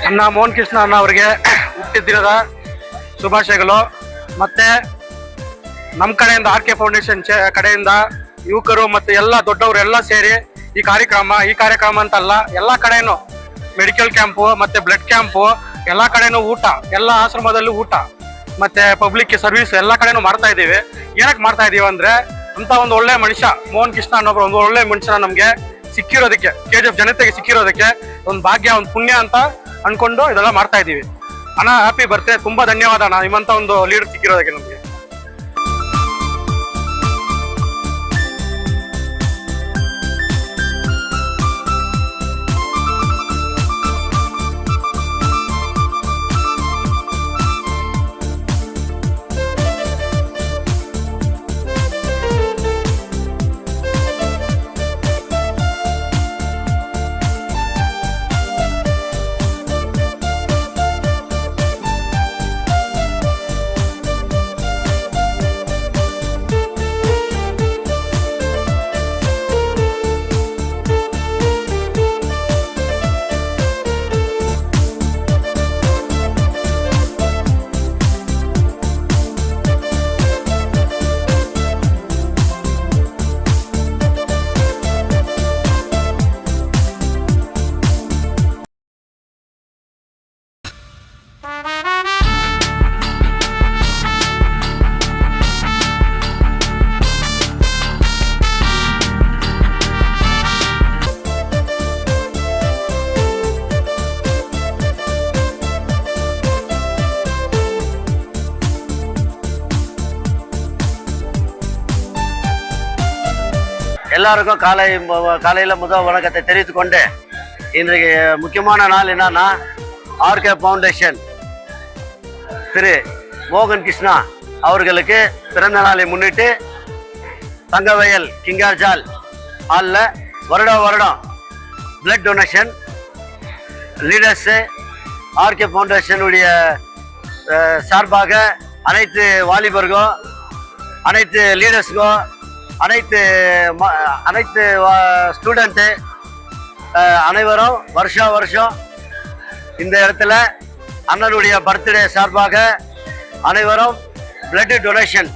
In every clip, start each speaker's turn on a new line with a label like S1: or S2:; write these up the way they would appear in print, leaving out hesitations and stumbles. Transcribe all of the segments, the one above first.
S1: ಅಣ್ಣ ಮೋಹನ್ ಕೃಷ್ಣ ಅಣ್ಣ ಅವರಿಗೆ ಹುಟ್ಟಿದ ದಿನದ ಶುಭಾಶಯಗಳು. ಮತ್ತೆ ನಮ್ಮ ಕಡೆಯಿಂದ RK ಫೌಂಡೇಶನ್ ಕಡೆಯಿಂದ ಯುವಕರು ಮತ್ತೆ ಎಲ್ಲ ದೊಡ್ಡವರು ಎಲ್ಲ ಸೇರಿ ಈ ಕಾರ್ಯಕ್ರಮ ಅಂತಲ್ಲ, ಎಲ್ಲ ಕಡೆನೂ ಮೆಡಿಕಲ್ ಕ್ಯಾಂಪು ಮತ್ತೆ ಬ್ಲಡ್ ಕ್ಯಾಂಪು ಎಲ್ಲ ಕಡೆನೂ ಊಟ, ಎಲ್ಲ ಆಶ್ರಮದಲ್ಲೂ ಊಟ ಮತ್ತೆ ಪಬ್ಲಿಕ್ ಸರ್ವಿಸ್ ಎಲ್ಲ ಕಡೆನೂ ಮಾಡ್ತಾ ಇದೀವಿ. ಏನಕ್ಕೆ ಮಾಡ್ತಾ ಇದೀವಿ ಅಂದ್ರೆ ಅಂತ ಒಂದು ಒಳ್ಳೆ ಮನುಷ್ಯ ಮೋಹನ್ ಕೃಷ್ಣ ಅನ್ನೋಬ್ರು ಒಂದು ಒಳ್ಳೆ ಮನುಷ್ಯನ ನಮ್ಗೆ ಸಿಕ್ಕಿರೋದಕ್ಕೆ, KGF ಜನತೆಗೆ ಸಿಕ್ಕಿರೋದಕ್ಕೆ ಒಂದು ಭಾಗ್ಯ, ಒಂದು ಪುಣ್ಯ ಅಂತ ಅನ್ಕೊಂಡು ಇದೆಲ್ಲ ಮಾಡ್ತಾ ಇದೀವಿ. ಅಣ್ಣ ಹ್ಯಾಪಿ ಬರ್ತ್ಡೇ, ತುಂಬಾ ಧನ್ಯವಾದ ಅಣ್ಣ ನಿಮ್ಮಂತ ಒಂದು ಲೀಡರ್ ಸಿಕ್ಕಿರೋದಕ್ಕೆ ನಮ್ಗೆ.
S2: எல்லாருக்கும் காலையில் முதல் வணக்கத்தை தெரிவித்து கொண்டு இன்றைக்கு முக்கியமான நாள் என்னன்னா RK ஃபவுண்டேஷன் திரு மோகன் கிருஷ்ணா அவர்களுக்கு பிறந்த நாளை முன்னிட்டு தங்கவயல் கிங்கார்ஜால் ஹாலில் வருடம் பிளட் டொனேஷன் லீடர்ஸு RK ஃபவுண்டேஷனுடைய சார்பாக அனைத்து வாலிபருக்கும் அனைத்து லீடர்ஸுக்கும் அனைத்து ஸ்டூடெண்ட்டு அனைவரும் வருஷம் இந்த இடத்துல அண்ணனுடைய பர்த்டே சார்பாக அனைவரும் பிளட் டொனேஷன்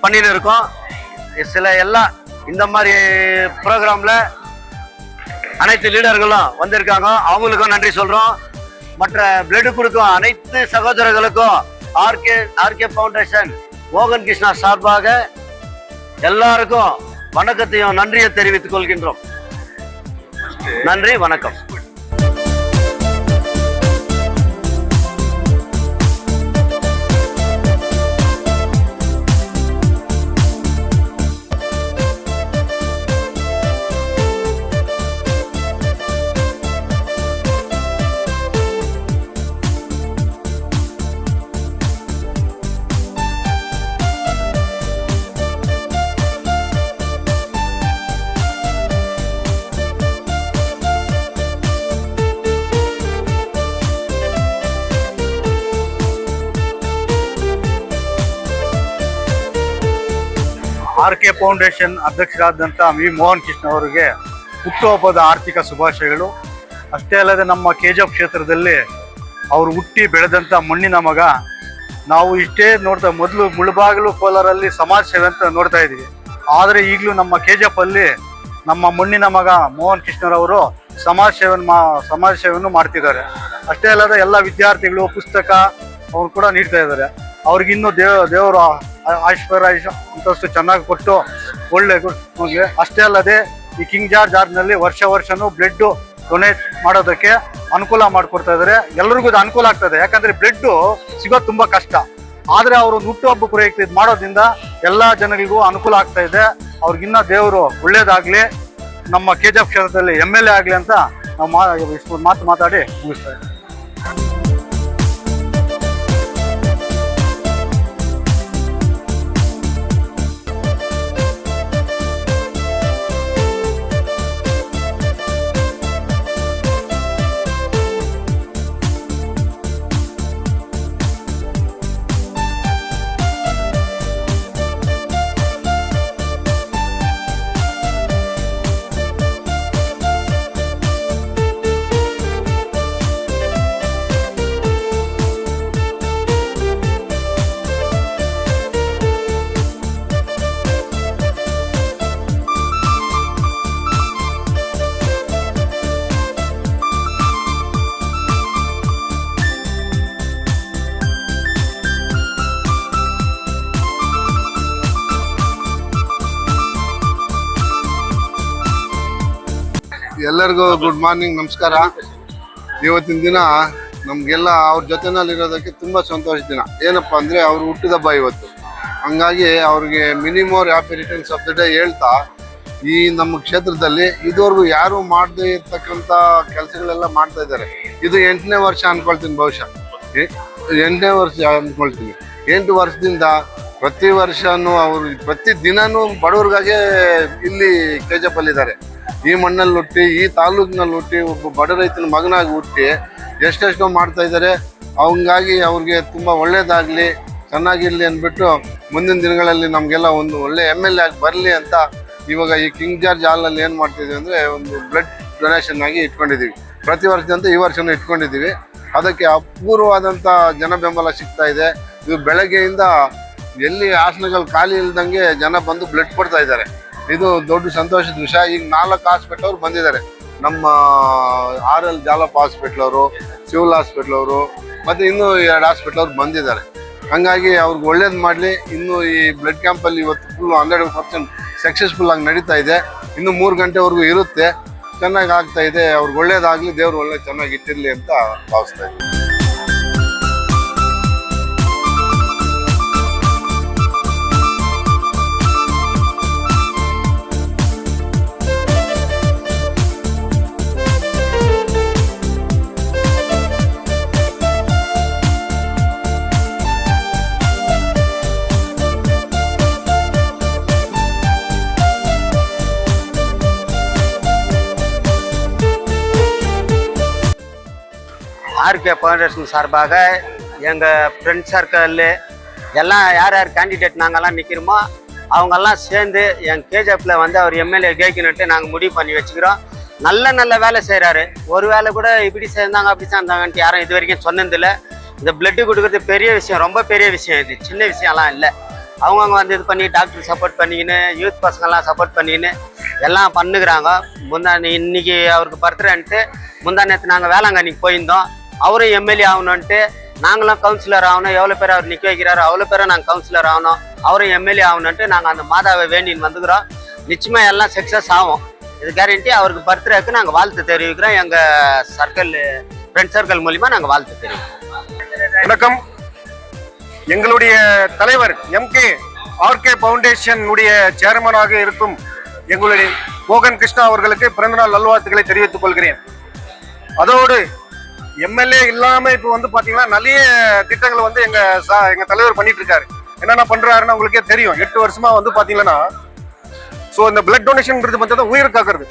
S2: பண்ணின்னு இருக்கோம். சில எல்லாம் இந்த மாதிரி ப்ரோக்ராமில் அனைத்து லீடர்களும் வந்திருக்காங்க, அவங்களுக்கும் நன்றி சொல்கிறோம். மற்ற பிளட் கொடுக்கும் அனைத்து சகோதரர்களுக்கும் RK ஃபவுண்டேஷன் மோகன் கிருஷ்ணா சார்பாக எல்லாருக்கும் வணக்கத்தையும் நன்றியை தெரிவித்துக் கொள்கின்றோம். நன்றி, வணக்கம்.
S1: RK ಫೌಂಡೇಶನ್ ಅಧ್ಯಕ್ಷರಾದಂಥ ಮೋಹನ್ ಕೃಷ್ಣ ಅವರಿಗೆ ಹುಟ್ಟುಹಬ್ಬದ ಆರ್ಥಿಕ ಶುಭಾಶಯಗಳು. ಅಷ್ಟೇ ಅಲ್ಲದೆ ನಮ್ಮ KGF ಕ್ಷೇತ್ರದಲ್ಲಿ ಅವರು ಹುಟ್ಟಿ ಬೆಳೆದಂಥ ಮಣ್ಣಿನ ಮಗ. ನಾವು ಇಷ್ಟೇ ನೋಡ್ತಾ ಮೊದಲು ಮುಳಬಾಗಿಲು ಕೋಲಾರಲ್ಲಿ ಸಮಾಜ ಸೇವೆ ಅಂತ ನೋಡ್ತಾ ಇದ್ದೀವಿ. ಆದರೆ ಈಗಲೂ ನಮ್ಮ KGF ಅಲ್ಲಿ ನಮ್ಮ ಮಣ್ಣಿನ ಮಗ ಮೋಹನ್ ಕೃಷ್ಣರವರು ಸಮಾಜ ಸೇವೆಯನ್ನು ಮಾಡ್ತಿದ್ದಾರೆ. ಅಷ್ಟೇ ಅಲ್ಲದೆ ಎಲ್ಲ ವಿದ್ಯಾರ್ಥಿಗಳು ಪುಸ್ತಕ ಅವ್ರು ಕೂಡ ನೀಡ್ತಾ ಇದ್ದಾರೆ. ಅವ್ರಿಗಿನ್ನೂ ದೇವರು ಐಶ್ವರ್ಯ ಅಂತಷ್ಟು ಚೆನ್ನಾಗಿ ಕೊಟ್ಟು ಒಳ್ಳೆ. ಅಷ್ಟೇ ಅಲ್ಲದೆ ಈ ಕಿಂಗ್ ಜಾರ್ಜ್ನಲ್ಲಿ ವರ್ಷನೂ ಬ್ಲಡ್ ಡೊನೇಟ್ ಮಾಡೋದಕ್ಕೆ ಅನುಕೂಲ ಮಾಡಿಕೊಡ್ತಾ ಇದ್ದಾರೆ. ಎಲ್ರಿಗೂ ಇದು ಅನುಕೂಲ ಆಗ್ತದೆ, ಯಾಕಂದ್ರೆ ಬ್ಲಡ್ ಸಿಗೋದು ತುಂಬಾ ಕಷ್ಟ. ಆದ್ರೆ ಅವರು ಹುಟ್ಟುಹಬ್ಬ ಪ್ರಯುಕ್ತ ಇದು ಮಾಡೋದ್ರಿಂದ ಎಲ್ಲಾ ಜನರಿಗೂ ಅನುಕೂಲ ಆಗ್ತಾ ಇದೆ. ಅವ್ರಿಗಿನ್ನ ದೇವರು ಒಳ್ಳೇದಾಗ್ಲಿ, ನಮ್ಮ KGF ಕ್ಷೇತ್ರದಲ್ಲಿ MLA ಆಗ್ಲಿ ಅಂತ ನಾವು ಮಾತಾಡಿ ಮುಗಿಸ್ತಾ ಇದ್ದೀವಿ.
S3: ಎಲ್ಲರಿಗೂ ಗುಡ್ ಮಾರ್ನಿಂಗ್, ನಮಸ್ಕಾರ. ಇವತ್ತಿನ ದಿನ ನಮಗೆಲ್ಲ ಅವ್ರ ಜೊತೆನಲ್ಲಿ ಇರೋದಕ್ಕೆ ತುಂಬ ಸಂತೋಷ ದಿನ. ಏನಪ್ಪ ಅಂದರೆ ಅವ್ರು ಹುಟ್ಟಿದ ಹಬ್ಬ ಇವತ್ತು. ಹಂಗಾಗಿ ಅವ್ರಿಗೆ many more happy returns of the day ಹೇಳ್ತಾ, ಈ ನಮ್ಮ ಕ್ಷೇತ್ರದಲ್ಲಿ ಇದುವರೆಗೂ ಯಾರು ಮಾಡದೇ ಇರ್ತಕ್ಕಂಥ ಕೆಲಸಗಳೆಲ್ಲ ಮಾಡ್ತಾ ಇದ್ದಾರೆ. ಇದು 8ನೇ ವರ್ಷ ಅನ್ಕೊಳ್ತೀನಿ, ಬಹುಶಃ 8ನೇ ವರ್ಷ ಅನ್ಕೊಳ್ತೀನಿ. 8 ವರ್ಷದಿಂದ ಪ್ರತಿ ವರ್ಷನೂ ಅವರು ಪ್ರತಿ ದಿನನೂ ಬಡವ್ರಿಗಾಗೆ ಇಲ್ಲಿ KGF ಅಲ್ಲಿದ್ದಾರೆ. ಈ ಮಣ್ಣಲ್ಲಿ ಹುಟ್ಟಿ, ಈ ತಾಲೂಕಿನಲ್ಲಿ ಹುಟ್ಟಿ, ಒಬ್ಬ ಬಡ ರೈತನ ಮಗನಾಗಿ ಹುಟ್ಟಿ ಎಷ್ಟೆಷ್ಟೋ ಮಾಡ್ತಾ ಇದ್ದಾರೆ. ಹಂಗಾಗಿ ಅವ್ರಿಗೆ ತುಂಬ ಒಳ್ಳೇದಾಗಲಿ, ಚೆನ್ನಾಗಿರಲಿ ಅಂದ್ಬಿಟ್ಟು ಮುಂದಿನ ದಿನಗಳಲ್ಲಿ ನಮಗೆಲ್ಲ ಒಂದು ಒಳ್ಳೆ MLA ಆಗಿ ಬರಲಿ ಅಂತ ಇವಾಗ ಈ ಕಿಂಗ್ ಜಾರ್ಜ್ ಹಾಲ್ನಲ್ಲಿ ಏನು ಮಾಡ್ತಿದ್ದೀವಿ ಅಂದರೆ ಒಂದು ಬ್ಲಡ್ ಡೊನೇಷನ್ ಆಗಿ ಇಟ್ಕೊಂಡಿದ್ದೀವಿ. ಪ್ರತಿ ವರ್ಷದಂತೆ ಈ ವರ್ಷನೂ ಇಟ್ಕೊಂಡಿದ್ದೀವಿ. ಅದಕ್ಕೆ ಅಪೂರ್ವವಾದಂಥ ಜನ ಬೆಂಬಲ ಸಿಗ್ತಾ ಇದೆ. ಇದು ಬೆಳಗ್ಗೆಯಿಂದ ಎಲ್ಲಿ ಆಸನಗಳು ಖಾಲಿ ಇಲ್ದಂಗೆ ಜನ ಬಂದು ಬ್ಲಡ್ ಕೊಡ್ತಾ ಇದ್ದಾರೆ. ಇದು ದೊಡ್ಡ ಸಂತೋಷದ ವಿಷಯ. ಈಗ 4 ಹಾಸ್ಪಿಟ್ಲ್ ಅವರು ಬಂದಿದ್ದಾರೆ. ನಮ್ಮ RL ಜಾಲಪ್ಪ ಹಾಸ್ಪಿಟ್ಲ್ ಅವರು, ಸಿವಿಲ್ ಹಾಸ್ಪಿಟ್ಲ್ ಅವರು, ಮತ್ತು ಇನ್ನೂ 2 ಹಾಸ್ಪಿಟ್ಲ್ ಅವ್ರು ಬಂದಿದ್ದಾರೆ. ಹಂಗಾಗಿ ಅವ್ರಿಗೆ ಒಳ್ಳೇದು ಮಾಡಲಿ. ಇನ್ನು ಈ ಬ್ಲಡ್ ಕ್ಯಾಂಪಲ್ಲಿ ಇವತ್ತು ಫುಲ್ 100% ಸಕ್ಸಸ್ಫುಲ್ ಆಗಿ ನಡೀತಾ ಇದೆ. ಇನ್ನು 3 ಗಂಟೆವರೆಗೂ ಇರುತ್ತೆ. ಚೆನ್ನಾಗಿ ಆಗ್ತಾ ಇದೆ. ಅವ್ರಿಗೆ ಒಳ್ಳೇದಾಗಲಿ, ದೇವ್ರು ಒಳ್ಳೆ ಚೆನ್ನಾಗಿ ಇಟ್ಟಿರಲಿ ಅಂತ ಭಾವಿಸ್ತಾ ಇದ್ದೀನಿ.
S2: RK ஃபவுண்டேஷன் சார்பாக எங்கள் ஃப்ரெண்ட் சர்க்கிள் எல்லாம் யார் யார் கேண்டிடேட் நாங்கள்லாம் நிற்கிறோமோ அவங்கெல்லாம் சேர்ந்து எங்கள் KGFல வந்து அவர் MLA ஜெயிக்கணுன்ட்டு நாங்கள் முடிவு பண்ணி வச்சுக்கிறோம். நல்ல வேலை செய்கிறாரு. ஒரு வேலை கூட இப்படி சேர்ந்தாங்க அப்படி சேர்ந்தாங்கன்ட்டு யாரும் இது வரைக்கும் சொன்னதில்லை. இந்த பிளட்டு கொடுக்குறது பெரிய விஷயம், ரொம்ப பெரிய விஷயம். இது சின்ன விஷயம்லாம் இல்லை. அவங்கவுங்க வந்து இது பண்ணி டாக்டர் சப்போர்ட் பண்ணிக்கின்னு, யூத் பசங்கள்லாம் சப்போர்ட் பண்ணிக்கின்னு எல்லாம் பண்ணுகிறாங்க. இன்னைக்கு அவருக்கு பர்த்டேன்ட்டு முந்தா நேற்று நாங்கள் வேளாங்கண்ணிக்கு போயிருந்தோம். அவரும் MLA ஆகணுன்ட்டு, நாங்களும் கவுன்சிலர் ஆகணும். எவ்வளோ பேர் அவர் நிற்க வைக்கிறாரோ அவ்வளோ பேரும் நாங்கள் கவுன்சிலர் ஆகணும், அவரும் MLA ஆகணுன்ட்டு நாங்கள் அந்த மாதாவை வேண்டின்னு வந்துக்கிறோம். நிச்சயமாக எல்லாம் சக்ஸஸ் ஆகும், இது கேரண்டி. அவருக்கு பர்த்டேக்கு நாங்கள் வாழ்த்து தெரிவிக்கிறோம். எங்கள் சர்க்கிள் ஃப்ரெண்ட் சர்க்கிள் மூலிமா நாங்கள் வாழ்த்து தெரிவிக்கிறோம்.
S4: வணக்கம். எங்களுடைய தலைவர் RK ஃபவுண்டேஷன் உடைய சேர்மனாக இருக்கும் எங்களுடைய மோகன் கிருஷ்ணா அவர்களுக்கு பிறந்தநாள் நல்வாழ்த்துக்களை தெரிவித்துக் கொள்கிறேன். அதோடு MLA இல்லாம இப்போ வந்து பாத்தீங்கன்னா நிறைய திட்டங்களை வந்து எங்க தலைவர் பண்ணிட்டு இருக்காரு. என்னென்ன பண்றாருன்னு உங்களுக்கே தெரியும். 8 வருஷமா வந்து பாத்தீங்கன்னா இந்த பிளட் டொனேஷன்ன்றது வந்து உயிர் காக்குறது.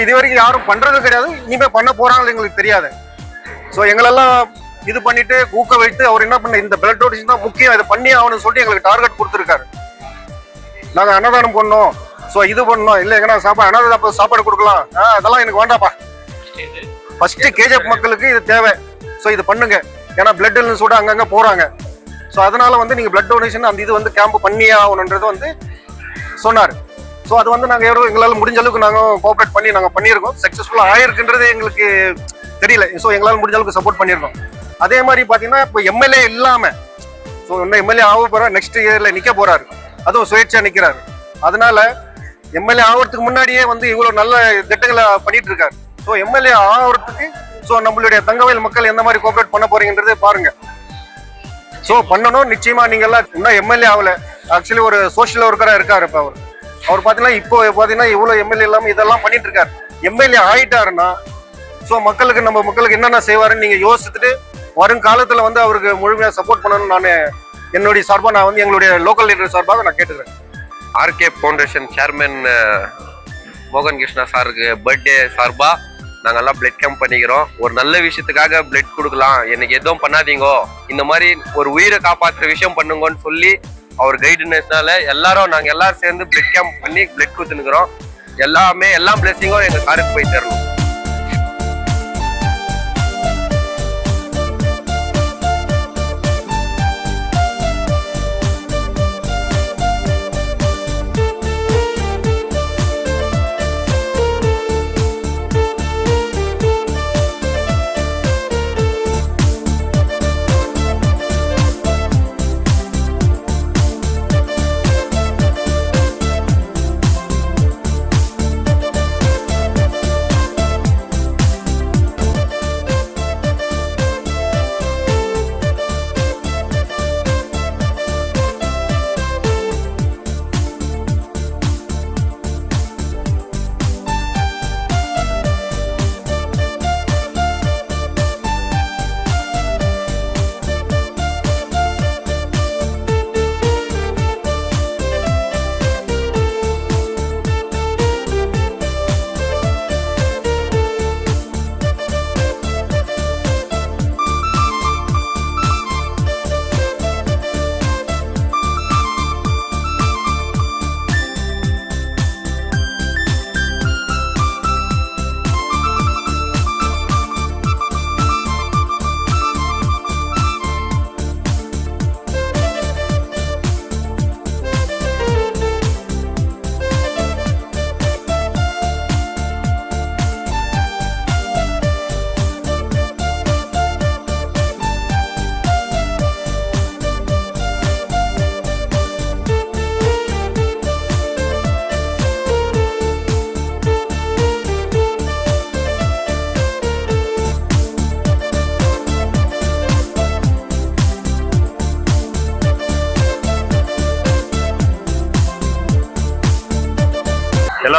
S4: இது வரைக்கும் யாரும் பண்றது கிடையாது. இனிமே பண்ண போறாங்க எங்களுக்கு தெரியாது. எங்களெல்லாம் இது பண்ணிட்டு ஊக்க வைத்து அவர் என்ன பண்ண, இந்த பிளட் டொனேஷன் தான் முக்கியம், இதை பண்ணி ஆகணும்னு சொல்லிட்டு எங்களுக்கு டார்கெட் கொடுத்துருக்காரு. நாங்க அன்னதானம் பண்ணோம், இது பண்ணோம், இல்லை எங்கன்னா சாப்பாடு கொடுக்கலாம், அதெல்லாம் எனக்கு வேண்டாப்பா. ஃபர்ஸ்ட் KGF மக்களுக்கு இது தேவை. இது பண்ணுங்க. ஏன்னா பிளட் இல்லைன்னு சொல்லிட்டு அங்கங்க போறாங்க. அதனால வந்து நீங்க பிளட் டொனேஷன் அந்த இது வந்து கேம்ப் பண்ணியே ஆகணுன்றது வந்து சொன்னார். அது வந்து நாங்க எங்களால் முடிஞ்ச அளவுக்கு நாங்க கோஆபரேட் பண்ணி நாங்க பண்ணியிருக்கோம். சக்சஸ்ஃபுல்லா ஆயிருக்குன்றது எங்களுக்கு தெரியல. எங்களால் முடிஞ்ச அளவுக்கு சப்போர்ட் பண்ணியிருக்கோம். அதே மாதிரி பாத்தீங்கன்னா இப்போ MLA இல்லாம இன்னும் MLA ஆக போறாரு, நெக்ஸ்ட் இயர்ல நிக்க போறாரு, அதுவும் சுயேட்சா நிக்கிறாரு. அதனால MLA ஆகிறதுக்கு முன்னாடியே வந்து இவ்வளவு நல்ல திட்டங்களை பண்ணிட்டு இருக்காரு. MLA ஆகிறதுக்கு நம்மளுடைய தங்கவேல் மக்கள் எந்த மாதிரி கோஆபரேட் பண்ண போறீங்கன்றதை பாருங்க. பண்ணணும். நிச்சயமா நீங்க எல்லாம் இன்னும் MLA ஆகல. ஆக்சுவலி ஒரு சோஷியல் ஒர்க்கரா இருக்காரு. இப்ப அவர் பாத்தீங்கன்னா இப்போ பாத்தீங்கன்னா இவ்வளவு MLA இல்லாம இதெல்லாம் பண்ணிட்டு இருக்காரு. MLA ஆயிட்டாருன்னா மக்களுக்கு நம்ம மக்களுக்கு என்னென்ன செய்வாருன்னு நீங்க யோசிச்சுட்டு வருங்காலத்துல வந்து அவருக்கு முழுமையா சப்போர்ட் பண்ணணும்னு நான் என்னுடைய சார்பா நான் வந்து எங்களுடைய லோக்கல் லீடர் சார்பாக நான் கேட்டுக்கிறேன்.
S5: RK ஃபவுண்டேஷன் சேர்மன் மோகன் கிருஷ்ணா சாருக்கு பர்த்டே சார்பா நாங்கெல்லாம் பிளட் கேம்ப் பண்ணிக்கிறோம். ஒரு நல்ல விஷயத்துக்காக பிளட் கொடுக்கலாம், எனக்கு எதுவும் பண்ணாதீங்கோ, இந்த மாதிரி ஒரு உயிரை காப்பாற்றுற விஷயம் பண்ணுங்கன்னு சொல்லி அவர் கைடன்ஸ்னால நாங்கள் எல்லாரும் சேர்ந்து பிளட் கேம்ப் பண்ணி பிளட் கொடுத்துனுக்குறோம். எல்லா பிளெஸிங்கும் எங்கள் சாருக்கு போய் தரணும்.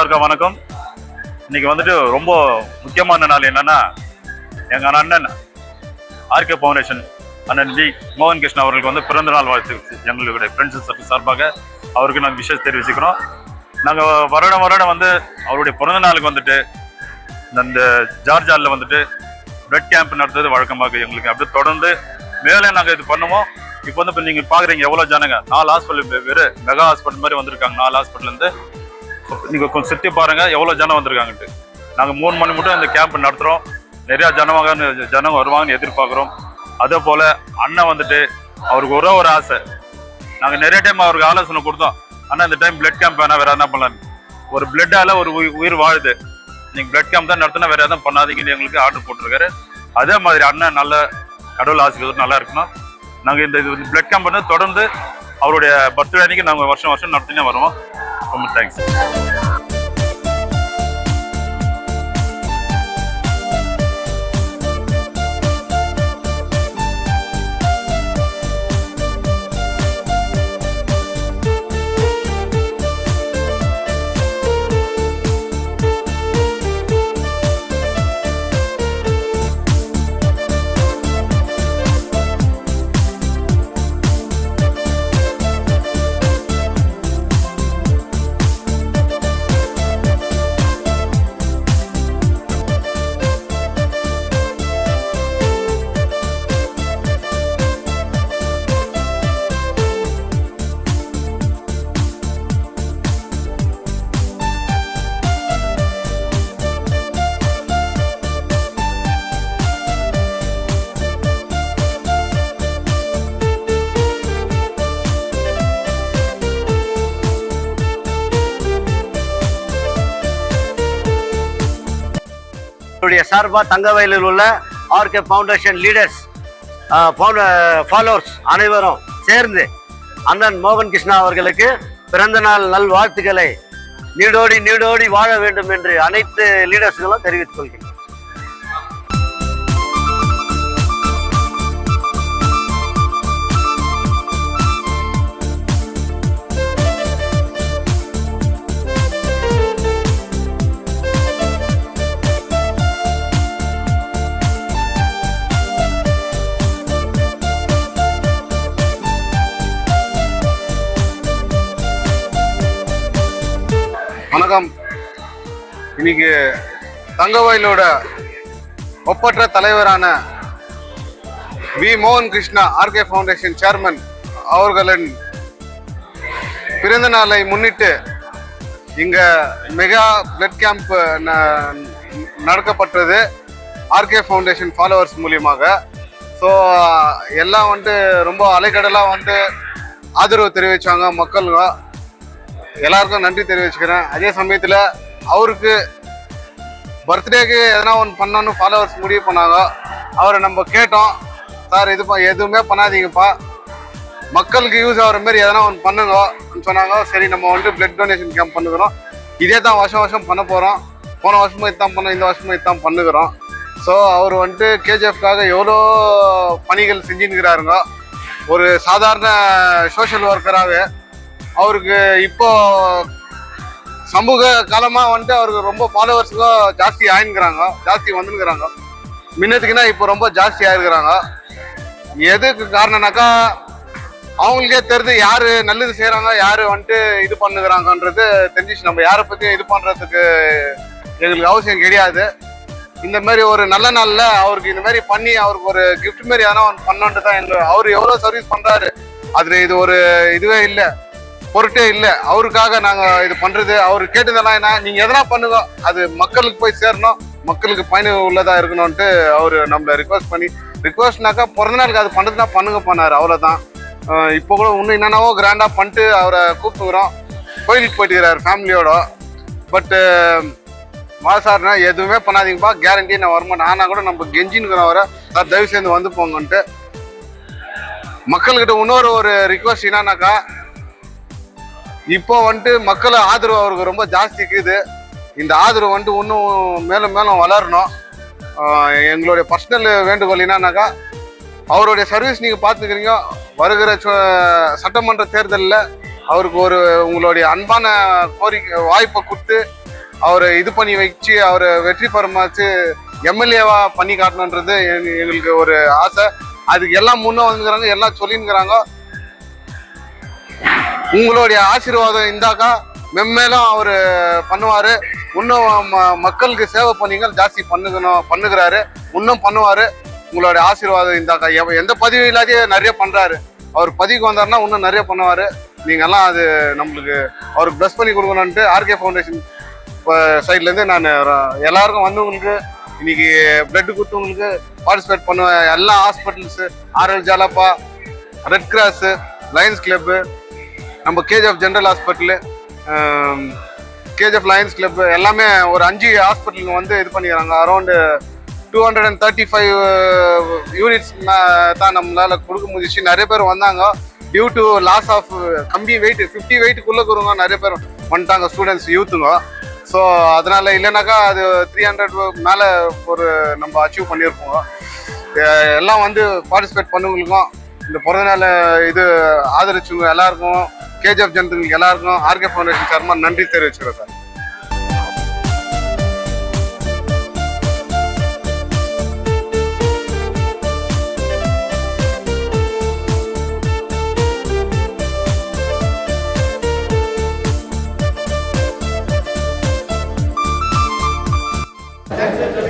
S6: எல்லோருக்கும் வணக்கம். இன்னைக்கு வந்துட்டு ரொம்ப முக்கியமான நாள். என்னன்னா, எங்கள் அண்ணன் ஆர்கே ஃபவுண்டேஷன் அண்ணன் வி மோகன் கிருஷ்ணா அவர்களுக்கு வந்து பிறந்த நாள் வாழ்த்து எங்களுடைய ஃப்ரெண்ட்ஸ் சர்க்கிள் சார்பாக அவருக்கு நாங்கள் விஷயம் தெரிவிச்சுக்கிறோம். நாங்கள் வருடம் வந்து அவருடைய பிறந்த நாளுக்கு வந்துட்டு இந்த ஜார்ஜாலில் வந்துட்டு பிளட் கேம்ப் நடத்துறது வழக்கமாக எங்களுக்கு அப்படியே தொடர்ந்து மேலே நாங்கள் இது பண்ணுவோம். இப்போ வந்து இப்போ நீங்கள் பார்க்குறீங்க எவ்வளோ ஜனங்க, 4 ஹாஸ்பிட்டல் வெறும் மெகா ஹாஸ்பிட்டல் மாதிரி வந்திருக்காங்க. 4 ஹாஸ்பிட்டல்லேருந்து நீங்கள் கொஞ்சம் சுற்றி பாருங்கள் எவ்வளோ ஜனம் வந்திருக்காங்கன்ட்டு. நாங்கள் 3 மணி மட்டும் இந்த கேம்ப் நடத்துகிறோம். நிறையா ஜனம் வருவாங்கன்னு எதிர்பார்க்குறோம். அதே போல் அண்ணன் வந்துட்டு அவருக்கு ஒரு ஆசை. நாங்கள் நிறைய டைம் அவருக்கு ஆலோசனை கொடுத்தோம். ஆனால் இந்த டைம் பிளட் கேம்ப் வேணால் வேறு என்ன பண்ணலான்னு. ஒரு பிளட்டால் ஒரு உயிர் வாழுது. நீங்கள் பிளட் கேம்ப் தான் நடத்தினா வேறு எதுவும் பண்ணாதீங்கன்னு எங்களுக்கு ஆர்டர் போட்டிருக்காரு. அதே மாதிரி அண்ணன் நல்ல கடவுள் ஆசீர்வாதம் நல்லா இருக்கணும். நாங்கள் இந்த பிளட் கேம்ப் வந்து தொடர்ந்து அவருடைய பர்த்டே அன்னைக்கு நாங்கள் வருஷம் நடத்தினே வருவோம். ரொம்ப தேங்க்ஸ்.
S2: சார்பாக தங்கவயலில் உள்ள ஆர்கே ஃபவுண்டேஷன் லீடர்ஸ் ஃபாலோவர்ஸ் அனைவரும் சேர்ந்து அண்ணன் மோகன் கிருஷ்ணா அவர்களுக்கு பிறந்த நாள் நல்வாழ்த்துக்களை நீடோடி வாழ வேண்டும் என்று அனைத்து லீடர்ஸ்களும் தெரிவித்துக் கொள்கிறேன்.
S3: வணக்கம். இன்னைக்கு தங்கவயலோட ஒப்பற்ற தலைவரான வி மோகன் கிருஷ்ணா ஆர்கே ஃபவுண்டேஷன் சேர்மன் அவர்களின் பிறந்த நாளை முன்னிட்டு இங்கே மெகா பிளட் கேம்ப் நடக்கப்பட்டது ஆர்கே ஃபவுண்டேஷன் ஃபாலோவர்ஸ் மூலியமாக. ஸோ எல்லாம் ரொம்ப அலைக்கடலாக ஆதரவு தெரிவித்தாங்க மக்களுங்க. எல்லாருக்கும் நன்றி தெரிவிச்சுக்கிறேன். அதே சமயத்தில் அவருக்கு பர்த்டேக்கு எதனா ஒன்று பண்ணணும்னு ஃபாலோவர்ஸ் முடிவு பண்ணாங்க. அவரை நம்ம கேட்டோம், சார் எதுவுமே பண்ணாதீங்கப்பா, மக்களுக்கு யூஸ் ஆகிற மாதிரி எதனா ஒன்று பண்ணுங்க சொன்னாங்க. சரி, நம்ம பிளட் டொனேஷன் கேம்ப் பண்ணுகிறோம். இதே தான் வருஷம் பண்ண போகிறோம். போன வருஷமும் இதுதான் பண்ணோம், இந்த வருஷமும் இதுதான் பண்ணுகிறோம். ஸோ அவர் கேஜிஎஃப்காக எவ்வளோ பணிகள் செஞ்சுன்னுக்கிறாருங்க. ஒரு சாதாரண சோஷியல் ஒர்க்கராகவே அவருக்கு இப்போ சமூக காலமாக அவருக்கு ரொம்ப ஃபாலோவர்ஸுக்கும் ஜாஸ்தி வந்துருக்குறாங்க. முன்னத்துக்குன்னா இப்போ ரொம்ப ஜாஸ்தி ஆயிருக்கிறாங்க. எதுக்கு காரணம்னாக்கா அவங்களுக்கே தெரிஞ்சு யாரு நல்லது செய்யறாங்க, யாரு இது பண்ணுகிறாங்கன்றது தெரிஞ்சிச்சு. நம்ம யாரை பத்தியும் இது பண்றதுக்கு எங்களுக்கு அவசியம் கிடையாது. இந்த மாதிரி ஒரு நல்ல நாள்ல அவருக்கு இந்த மாதிரி பண்ணி அவருக்கு ஒரு கிஃப்ட் மாதிரி எதனா பண்ணோன்ட்டு தான் அவர் எவ்வளவு சர்வீஸ் பண்றாரு. அதுல இது ஒரு இதுவே இல்லை, பொருட்டே இல்லை. அவருக்காக நாங்க இது பண்றது. அவரு கேட்டதெல்லாம் என்ன, நீங்க எதனா பண்ணுங்க, அது மக்களுக்கு போய் சேரணும், மக்களுக்கு பயன் உள்ளதா இருக்கணும்ட்டு அவரு நம்மள ரிக்வஸ்ட்னாக்கா பிறந்த நாளுக்கு அது பண்றதுனா பண்ணுங்க பண்ணாரு, அவ்வளவுதான். இப்போ கூட இன்னும் என்னென்னவோ கிராண்டா பண்ணிட்டு அவரை கூப்பிட்டுக்கிறோம். கோயிலுக்கு போயிட்டுக்கிறாரு ஃபேமிலியோட. பட் மாசார்னா எதுவுமே பண்ணாதீங்கப்பா, கேரண்டி நான் வரமாட்டேன். ஆனா கூட நம்ம கெஞ்சின்னு அவரை, சார் தயவு சேர்ந்து வந்து போங்கன்ட்டு. மக்கள்கிட்ட இன்னொரு ஒரு ரிக்வஸ்ட் என்னன்னாக்கா, இப்போ மக்கள் ஆதரவு அவருக்கு ரொம்ப ஜாஸ்தி இருக்குது. இந்த ஆதரவு இன்னும் மேலும் மேலும் வளரணும். எங்களுடைய பர்சனல் வேண்டுகோள் என்னன்னாக்கா, அவருடைய சர்வீஸ் நீங்கள் பார்த்துக்கிறீங்க. வருகிற சட்டமன்ற தேர்தலில் அவருக்கு உங்களுடைய அன்பான வாய்ப்பை கொடுத்து அவரை இது பண்ணி வச்சு அவரை வெற்றி பெறமாச்சு எம்எல்ஏவா பண்ணி காட்டணுன்றது எங்களுக்கு ஒரு ஆசை. அதுக்கு எல்லாம் முன்ன வந்துக்கிறாங்க, எல்லாம் சொல்லிங்கிறாங்க. உங்களுடைய ஆசீர்வாதம் இருந்தாக்கா மென்மேலும் அவர் பண்ணுவார். இன்னும் மக்களுக்கு சேவை பண்ணிங்க ஜாஸ்தி பண்ணுகிறாரு, இன்னும் பண்ணுவார். உங்களுடைய ஆசீர்வாதம் இருந்தாக்கா எந்த பதிவு இல்லாதே நிறைய பண்ணுறாரு. அவர் பதிவுக்கு வந்தாருன்னா இன்னும் நிறைய பண்ணுவார். நீங்கள்லாம் அது நம்மளுக்கு அவருக்கு ப்ளஸ் பண்ணி கொடுக்கணுன்ட்டு ஆர்கே ஃபவுண்டேஷன் சைட்லேருந்து நான் எல்லாருக்கும் வந்தவங்களுக்கு இன்னைக்கு பிளட் கொடுத்தவங்களுக்கு பார்ட்டிசிபேட் பண்ணுவேன். எல்லா hospitals, RL Jalappa, red cross, lions club, நம்ம KGF general hospital, KGF lions club எல்லாமே ஒரு 5 ஹாஸ்பிட்டலுங்க வந்து இது பண்ணிக்கிறாங்க. அரௌண்டு 235 யூனிட்ஸ் தான் நம்மளால் கொடுக்க முடிஞ்சிச்சு. நிறைய பேர் வந்தாங்க. டியூ டு லாஸ் ஆஃப் கம்மி வெயிட் 50 வெயிட்டுக்குள்ளே இருக்கிறவங்க நிறைய பேர் வந்துட்டாங்க, ஸ்டூடெண்ட்ஸ் யூத்துங்க. ஸோ அதனால் இல்லைனாக்கா அது 300 மேலே ஒரு நம்ம அச்சீவ் பண்ணியிருப்போங்க. எல்லாம் வந்து பார்ட்டிசிபேட் பண்ணவங்களுக்கும் இந்த பிறந்தநாள் இது ஆதரிச்சவங்க எல்லாருக்கும், கேஜிஎஃப் ஜனத்துக்கு எல்லாருக்கும் ஆர்கே ஃபவுண்டேஷன் சார்பாக நன்றி தெரிவிச்சுக்கிறேன் sir.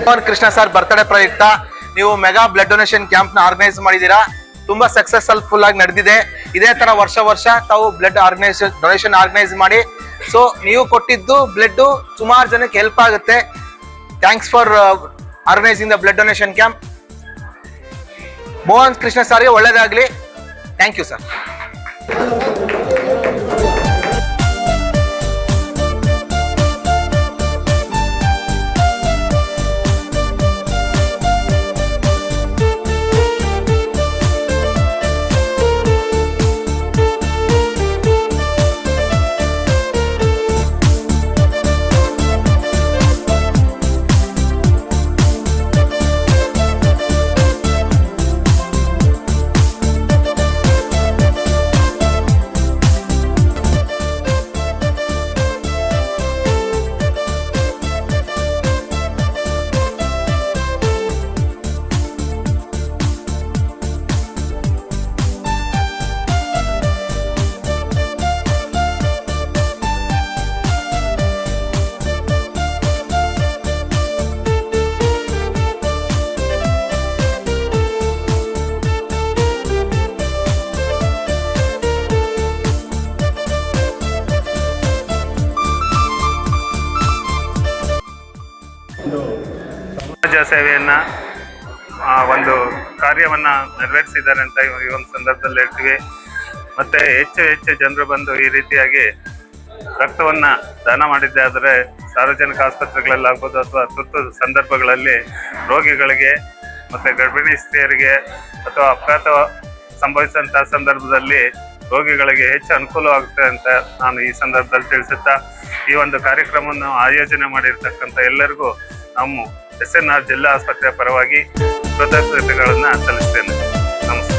S7: Mohan Krishna sir birthday ಪ್ರಯುಕ್ತ ನೀವು ಮೆಗಾ ಬ್ಲಡ್ ಡೊನೇಷನ್ ಕ್ಯಾಂಪ್ ನ ಆರ್ಗನೈಸ್ ಮಾಡಿದೀರಾ. ತುಂಬಾ ಸಕ್ಸಸ್ಫುಲ್ ಆಗಿ ನಡೆದಿದೆ. ಇದೇ ತರ ವರ್ಷ ತಾವು ಬ್ಲಡ್ ಡೊನೇಷನ್ ಆರ್ಗನೈಸ್ ಮಾಡಿ. ಸೊ ನೀವು ಕೊಟ್ಟಿದ್ದು ಬ್ಲಡ್ ಸುಮಾರು ಜನಕ್ಕೆ ಹೆಲ್ಪ್ ಆಗುತ್ತೆ. Thanks for organising the blood donation camp. Mohan Krishna ಸರ್ಗೆ ಒಳ್ಳೇದಾಗ್ಲಿ. Thank you sir.
S6: ಸಮಾಜ ಸೇವೆಯನ್ನು ಒಂದು ಕಾರ್ಯವನ್ನು ನೆರವೇರಿಸಿದ್ದಾರೆ ಅಂತ ಈ ಒಂದು ಸಂದರ್ಭದಲ್ಲಿ ಹೇಳ್ತೀವಿ. ಮತ್ತು ಹೆಚ್ಚು ಜನರು ಬಂದು ಈ ರೀತಿಯಾಗಿ ರಕ್ತವನ್ನು ದಾನ ಮಾಡಿದ್ದೆ ಆದರೆ ಸಾರ್ವಜನಿಕ ಆಸ್ಪತ್ರೆಗಳಲ್ಲಾಗ್ಬೋದು ಅಥವಾ ತುರ್ತು ಸಂದರ್ಭಗಳಲ್ಲಿ ರೋಗಿಗಳಿಗೆ ಮತ್ತು ಗರ್ಭಿಣಿ ಸ್ತ್ರೀಯರಿಗೆ ಅಥವಾ ಅಪಘಾತ ಸಂಭವಿಸಿದಂಥ ಸಂದರ್ಭದಲ್ಲಿ ರೋಗಿಗಳಿಗೆ ಹೆಚ್ಚು ಅನುಕೂಲವಾಗುತ್ತೆ ಅಂತ ನಾನು ಈ ಸಂದರ್ಭದಲ್ಲಿ ತಿಳಿಸುತ್ತಾ ಈ ಒಂದು ಕಾರ್ಯಕ್ರಮವನ್ನು ಆಯೋಜನೆ ಮಾಡಿರ್ತಕ್ಕಂಥ ಎಲ್ಲರಿಗೂ ನಮ್ಮ SNR ಜಿಲ್ಲಾ ಆಸ್ಪತ್ರೆಯ ಪರವಾಗಿ ಕೃತಜ್ಞತೆಗಳನ್ನು ಸಲ್ಲಿಸ್ತೇನೆ. ನಮಸ್ತೆ.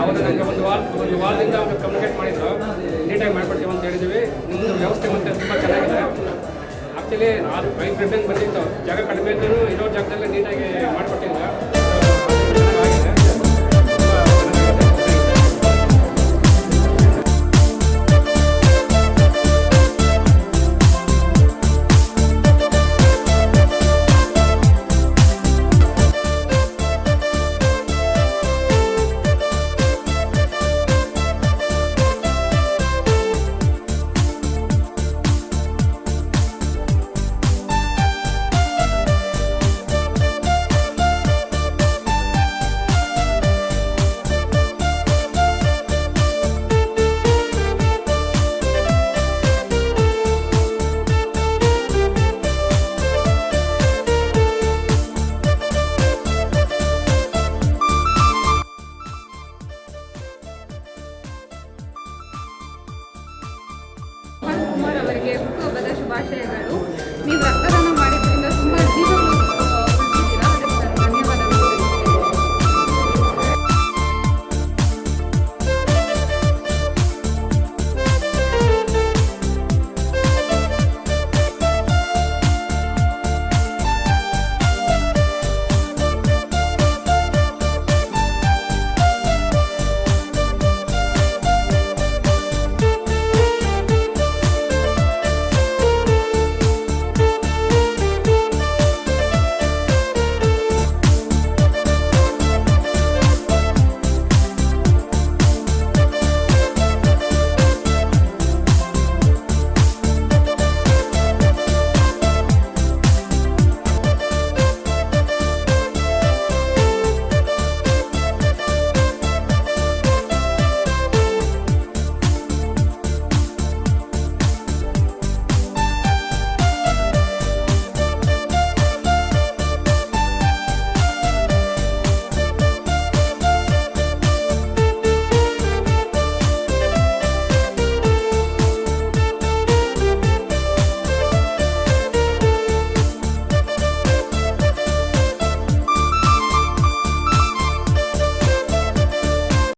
S8: ಅವರು ನಮಗೆ ಒಂದು ವಾರದಿಂದ ಅವರು ಕಮ್ಯುನಿಕೇಟ್ ಮಾಡಿದ್ರು, ನೀಟಾಗಿ ಮಾಡಿಕೊಡ್ತೀವಿ ಅಂತ ಹೇಳಿದ್ವಿ. ನಿಮ್ಮದು ವ್ಯವಸ್ಥೆ ಮತ್ತು ತುಂಬ ಚೆನ್ನಾಗಿದೆ. ಆ್ಯಕ್ಚುಲಿ 5 ಪ್ರಿಫರೆನ್ಸ್ ಬಂದಿತ್ತು, ಜಾಗ ಕಡಿಮೆ ಇದ್ದರೂ ಇರೋ ಜಾಗದಲ್ಲೇ ನೀಟಾಗಿ ಮಾಡಿಕೊಟ್ಟಿಲ್ಲ. ಚೆನ್ನಾಗಿದೆ.
S9: ಕುಮಾರ್ ಅವರಿಗೆ ಹುಟ್ಟುಹಬ್ಬದ ಶುಭಾಶಯಗಳು.